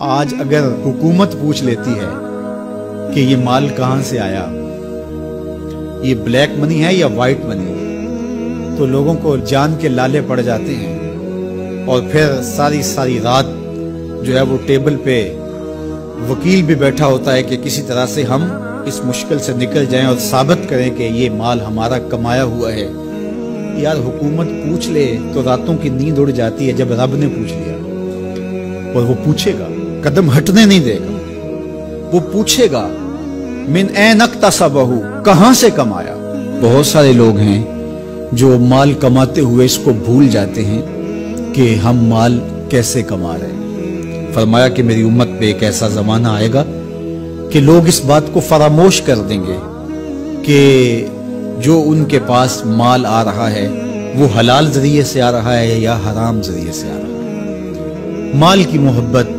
آج اگر حکومت پوچھ لیتی ہے کہ یہ مال کہاں سے آیا، یہ بلیک منی ہے یا وائٹ منی، تو لوگوں کو جان کے لالے پڑ جاتے ہیں اور پھر ساری رات جو ہے وہ ٹیبل پہ وکیل بھی بیٹھا ہوتا ہے کہ کسی طرح سے ہم اس مشکل سے نکل جائیں اور ثابت کریں کہ یہ مال ہمارا کمایا ہوا ہے۔ یار حکومت پوچھ لے تو راتوں کی نیند اڑ جاتی ہے جب رب نے پوچھ لیا، اور وہ پوچھے گا، قدم ہٹنے نہیں دے گا، وہ پوچھے گا من این اکتسبہ، کہاں سے کمایا۔ بہت سارے لوگ ہیں جو مال کماتے ہوئے اس کو بھول جاتے ہیں کہ ہم مال کیسے کما رہے ہیں۔ فرمایا کہ میری امت پہ ایک ایسا زمانہ آئے گا کہ لوگ اس بات کو فراموش کر دیں گے کہ جو ان کے پاس مال آ رہا ہے وہ حلال ذریعے سے آ رہا ہے یا حرام ذریعے سے آ رہا ہے۔ مال کی محبت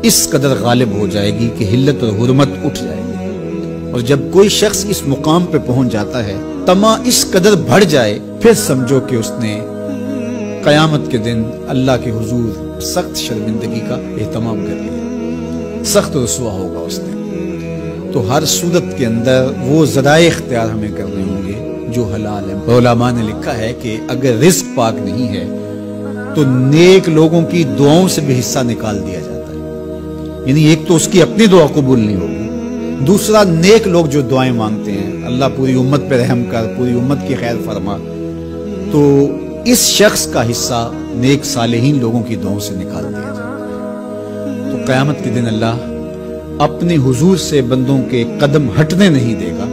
اس قدر غالب ہو جائے گی کہ حلت اور حرمت اٹھ جائے گی، اور جب کوئی شخص اس مقام پہ پہنچ جاتا ہے، طمع اس قدر بڑھ جائے، پھر سمجھو کہ اس نے قیامت کے دن اللہ کے حضور سخت شرمندگی کا اہتمام کر لیا، سخت رسوا ہوگا اس نے۔ تو ہر صورت کے اندر وہ ذرائع اختیار ہمیں کرنے ہوں گے جو حلال ہیں۔ علماء نے لکھا ہے کہ اگر رزق پاک نہیں ہے تو نیک لوگوں کی دعاؤں سے بھی حصہ نکال دیا جاتا ہے، یعنی ایک تو اس کی اپنی دعا قبول نہیں ہوگی، دوسرا نیک لوگ جو دعائیں مانگتے ہیں، اللہ پوری امت پہ رحم کر، پوری امت کی خیر فرما، تو اس شخص کا حصہ نیک صالحین لوگوں کی دعاؤں سے نکال دیا جاتا ہے۔ تو قیامت کے دن اللہ اپنے حضور سے بندوں کے قدم ہٹنے نہیں دے گا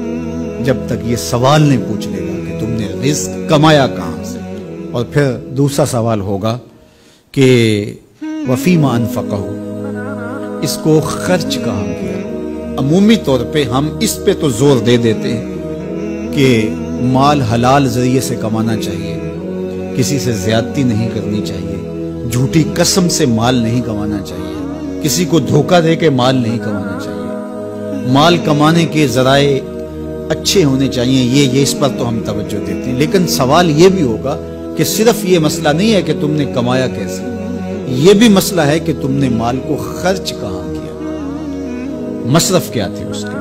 جب تک یہ سوال نہیں پوچھ لے گا کہ تم نے رزق کمایا کہاں سے۔ اور پھر دوسرا سوال ہوگا کہ وفیما انفقہ، اس کو خرچ کہاں کیا۔ عمومی طور پہ ہم اس پہ تو زور دے دیتے ہیں کہ مال حلال ذریعے سے کمانا چاہیے، کسی سے زیادتی نہیں کرنی چاہیے، جھوٹی قسم سے مال نہیں کمانا چاہیے، کسی کو دھوکہ دے کے مال نہیں کمانا چاہیے، مال کمانے کے ذرائع اچھے ہونے چاہیے، یہ اس پر تو ہم توجہ دیتے ہیں۔ لیکن سوال یہ بھی ہوگا کہ صرف یہ مسئلہ نہیں ہے کہ تم نے کمایا کیسے، یہ بھی مسئلہ ہے کہ تم نے مال کو خرچ کہاں کیا، مصرف کیا تھی اس کے،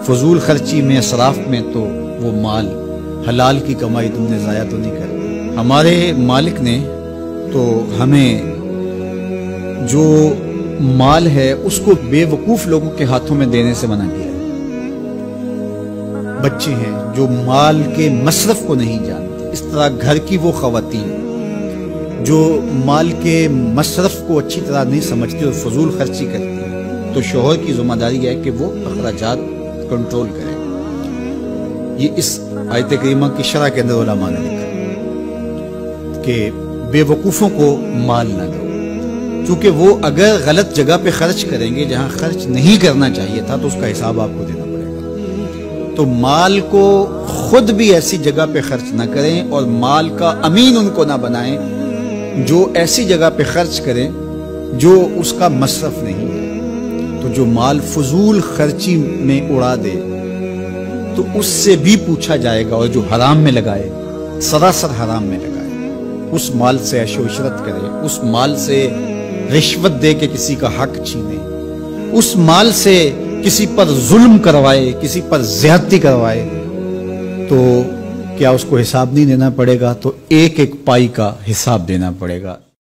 فضول خرچی میں، اسراف میں تو وہ مال حلال کی کمائی تم نے ضائع تو نہیں کر دی۔ ہمارے مالک نے تو ہمیں جو مال ہے اس کو بے وقوف لوگوں کے ہاتھوں میں دینے سے منع کیا ہے۔ بچے ہیں جو مال کے مصرف کو نہیں جانتے، اس طرح گھر کی وہ خواتین جو مال کے مصرف کو اچھی طرح نہیں سمجھتی اور فضول خرچی کرتی ہیں، تو شوہر کی ذمہ داری ہے کہ وہ اخراجات کنٹرول کرے۔ یہ اس آیت کریمہ کی شرح کے اندر علماء نے لکھا کہ بے وقوفوں کو مال نہ دو، چونکہ وہ اگر غلط جگہ پہ خرچ کریں گے جہاں خرچ نہیں کرنا چاہیے تھا تو اس کا حساب آپ کو دینا پڑے گا۔ تو مال کو خود بھی ایسی جگہ پہ خرچ نہ کریں، اور مال کا امین ان کو نہ بنائیں جو ایسی جگہ پہ خرچ کریں جو اس کا مصرف نہیں ہے۔ تو جو مال فضول خرچی میں اڑا دے تو اس سے بھی پوچھا جائے گا، اور جو حرام میں لگائے، سراسر حرام میں لگائے، اس مال سے عیش و عشرت کرے، اس مال سے رشوت دے کے کسی کا حق چھینے، اس مال سے کسی پر ظلم کروائے، کسی پر زیادتی کروائے، تو کیا اس کو حساب نہیں دینا پڑے گا؟ تو ایک ایک پائی کا حساب دینا پڑے گا۔